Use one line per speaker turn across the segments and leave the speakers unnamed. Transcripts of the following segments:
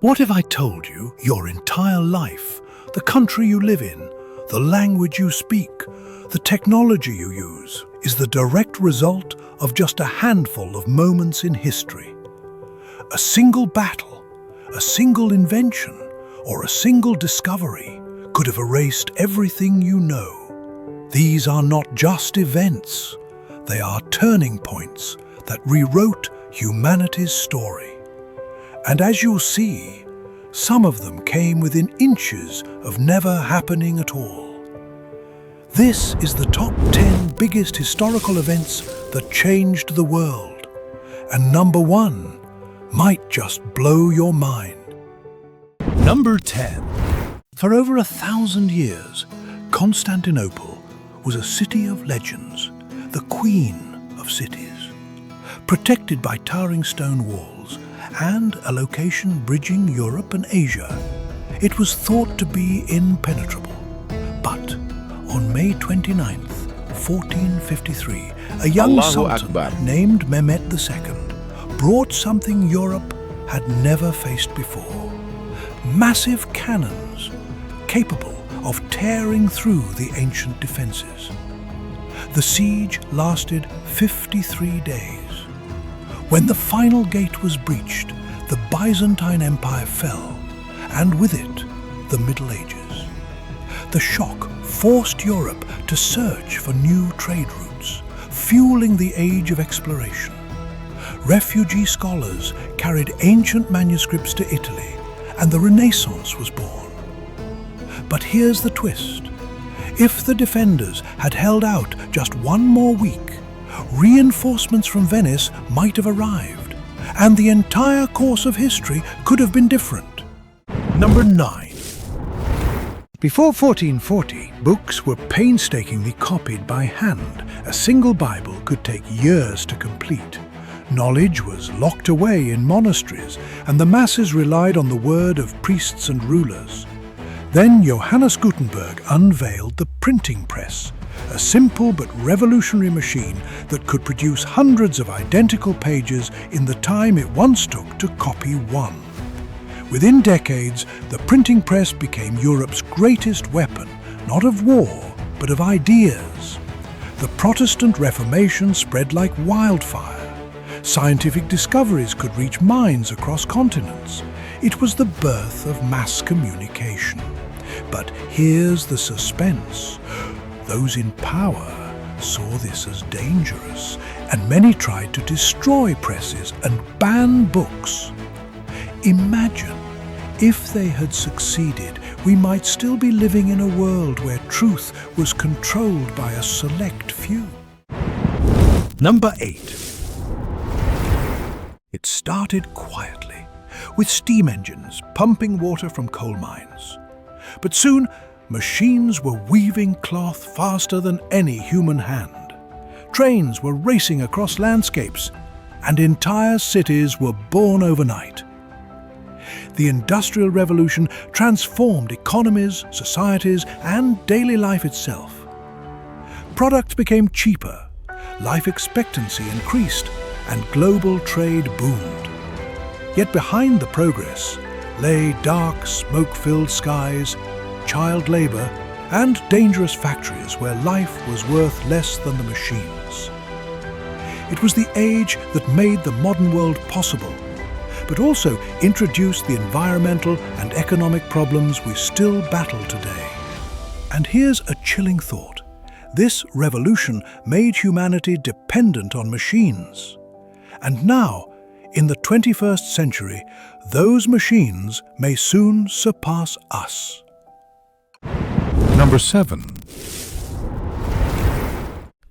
What if I told you your entire life, the country you live in, the language you speak, the technology you use, is the direct result of just a handful of moments in history? A single battle, a single invention, or a single discovery could have erased everything you know. These are not just events, they are turning points that rewrote humanity's story. And as you'll see, some of them came within inches of never happening at all. This is the top 10 biggest historical events that changed the world. And number 1 might just blow your mind. Number 10. For over 1,000 years, Constantinople was a city of legends, the queen of cities. Protected by towering stone walls and a location bridging Europe and Asia, it was thought to be impenetrable. But on May 29th, 1453, a young
Allahu
sultan
Akbar.
named Mehmet II brought something Europe had never faced before. Massive cannons capable of tearing through the ancient defenses. The siege lasted 53 days. When the final gate was breached, the Byzantine Empire fell, and with it, the Middle Ages. The shock forced Europe to search for new trade routes, fueling the age of exploration. Refugee scholars carried ancient manuscripts to Italy, and the Renaissance was born. But here's the twist. If the defenders had held out just one more week, reinforcements from Venice might have arrived, and the entire course of history could have been different. Number 9. Before 1440, books were painstakingly copied by hand. A single Bible could take years to complete. Knowledge was locked away in monasteries, and the masses relied on the word of priests and rulers. Then Johannes Gutenberg unveiled the printing press, a simple but revolutionary machine that could produce hundreds of identical pages in the time it once took to copy one. Within decades, the printing press became Europe's greatest weapon, not of war, but of ideas. The Protestant Reformation spread like wildfire. Scientific discoveries could reach minds across continents. It was the birth of mass communication. But here's the suspense. Those in power saw this as dangerous, and many tried to destroy presses and ban books. Imagine if they had succeeded, we might still be living in a world where truth was controlled by a select few. Number 8. It started quietly, with steam engines pumping water from coal mines. But soon, machines were weaving cloth faster than any human hand. Trains were racing across landscapes, and entire cities were born overnight. The Industrial Revolution transformed economies, societies, and daily life itself. Products became cheaper, life expectancy increased, and global trade boomed. Yet behind the progress lay dark, smoke-filled skies, child labor, and dangerous factories where life was worth less than the machines. It was the age that made the modern world possible, but also introduced the environmental and economic problems we still battle today. And here's a chilling thought. This revolution made humanity dependent on machines. And now, in the 21st century, those machines may soon surpass us. Number 7.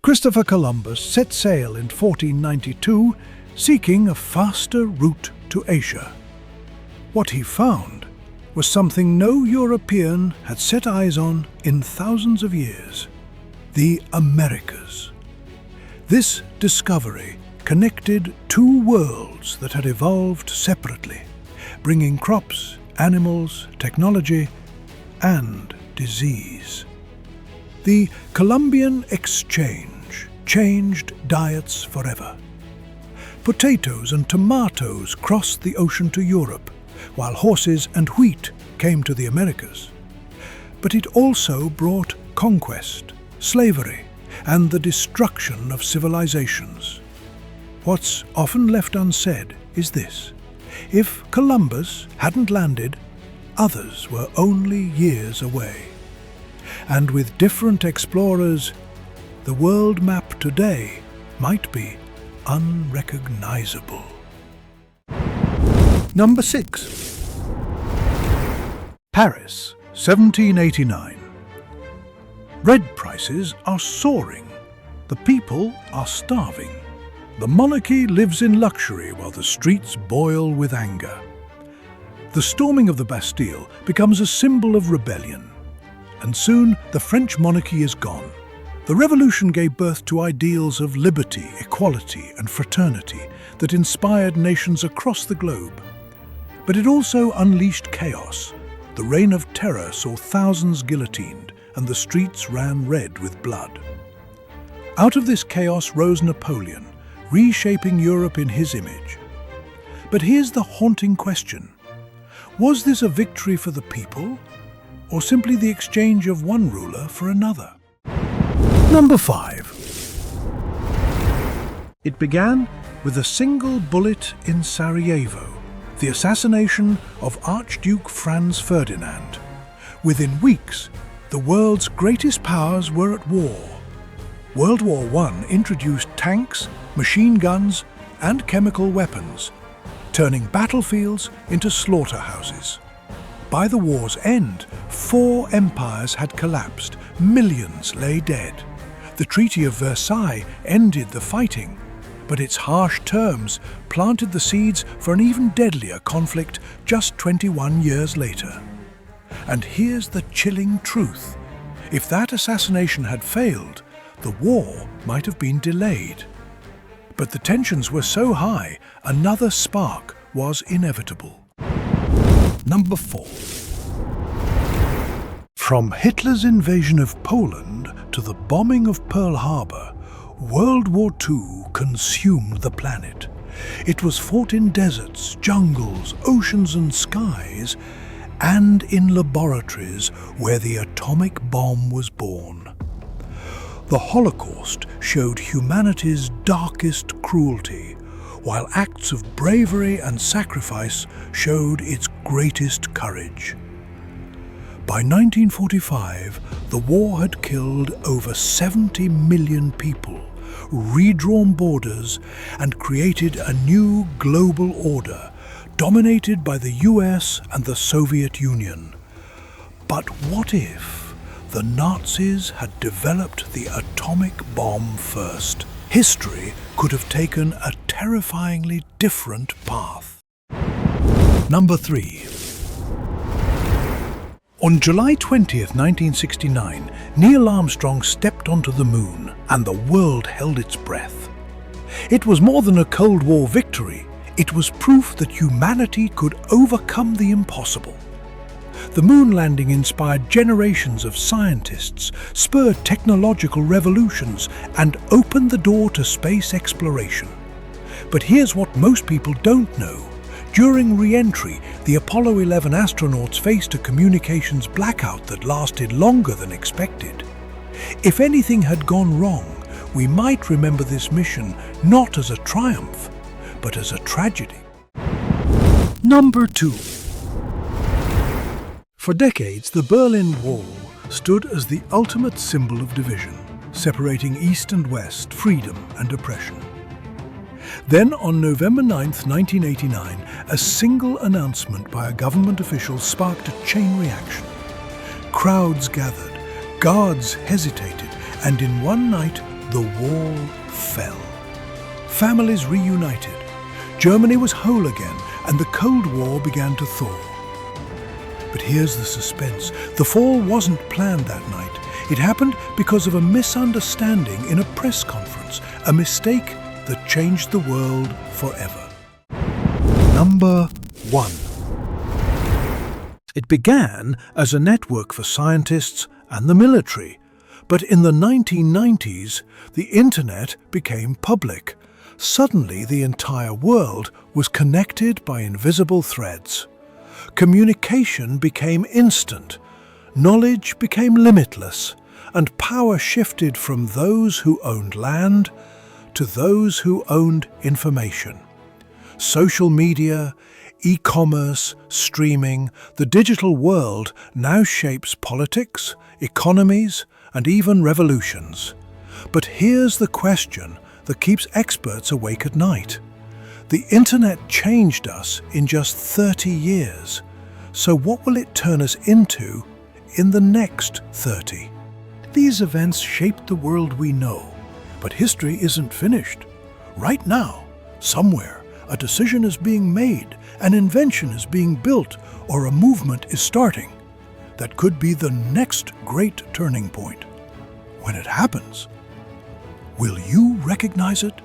Christopher Columbus set sail in 1492, seeking a faster route to Asia. What he found was something no European had set eyes on in thousands of years: the Americas. This discovery connected two worlds that had evolved separately, bringing crops, animals, technology, and disease. The Columbian Exchange changed diets forever. Potatoes and tomatoes crossed the ocean to Europe, while horses and wheat came to the Americas. But it also brought conquest, slavery, and the destruction of civilizations. What's often left unsaid is this: if Columbus hadn't landed, others were only years away. And with different explorers, the world map today might be unrecognizable. Number 6. Paris, 1789. Bread prices are soaring. The people are starving. The monarchy lives in luxury while the streets boil with anger. The storming of the Bastille becomes a symbol of rebellion. And soon the French monarchy is gone. The revolution gave birth to ideals of liberty, equality, and fraternity that inspired nations across the globe. But it also unleashed chaos. The Reign of Terror saw thousands guillotined, and the streets ran red with blood. Out of this chaos rose Napoleon, reshaping Europe in his image. But here's the haunting question: was this a victory for the people, or simply the exchange of one ruler for another? Number 5. It began with a single bullet in Sarajevo, the assassination of Archduke Franz Ferdinand. Within weeks, the world's greatest powers were at war. World War I introduced tanks, machine guns, and chemical weapons, turning battlefields into slaughterhouses. By the war's end, 4 empires had collapsed, millions lay dead. The Treaty of Versailles ended the fighting, but its harsh terms planted the seeds for an even deadlier conflict just 21 years later. And here's the chilling truth: if that assassination had failed, the war might have been delayed. But the tensions were so high, another spark was inevitable. Number 4. From Hitler's invasion of Poland to the bombing of Pearl Harbor, World War II consumed the planet. It was fought in deserts, jungles, oceans and skies, and in laboratories where the atomic bomb was born. The Holocaust showed humanity's darkest cruelty, while acts of bravery and sacrifice showed its greatest courage. By 1945, the war had killed over 70 million people, redrawn borders, and created a new global order dominated by the US and the Soviet Union. But what if the Nazis had developed the atomic bomb first? History could have taken a terrifyingly different path. Number 3. On July 20th, 1969, Neil Armstrong stepped onto the moon, and the world held its breath. It was more than a Cold War victory. It was proof that humanity could overcome the impossible. The moon landing inspired generations of scientists, spurred technological revolutions, and opened the door to space exploration. But here's what most people don't know. During re-entry, the Apollo 11 astronauts faced a communications blackout that lasted longer than expected. If anything had gone wrong, we might remember this mission not as a triumph, but as a tragedy. Number 2. For decades, the Berlin Wall stood as the ultimate symbol of division, separating East and West, freedom and oppression. Then, on November 9, 1989, a single announcement by a government official sparked a chain reaction. Crowds gathered, guards hesitated, and in one night, the wall fell. Families reunited. Germany was whole again, and the Cold War began to thaw. But here's the suspense. The fall wasn't planned that night. It happened because of a misunderstanding in a press conference, a mistake that changed the world forever. Number 1. It began as a network for scientists and the military, but in the 1990s, the internet became public. Suddenly, the entire world was connected by invisible threads. Communication became instant, knowledge became limitless, and power shifted from those who owned land to those who owned information. Social media, e-commerce, streaming, the digital world now shapes politics, economies, and even revolutions. But here's the question that keeps experts awake at night. The internet changed us in just 30 years. So what will it turn us into in the next 30? These events shaped the world we know, but history isn't finished. Right now, somewhere, a decision is being made, an invention is being built, or a movement is starting. That could be the next great turning point. When it happens, will you recognize it?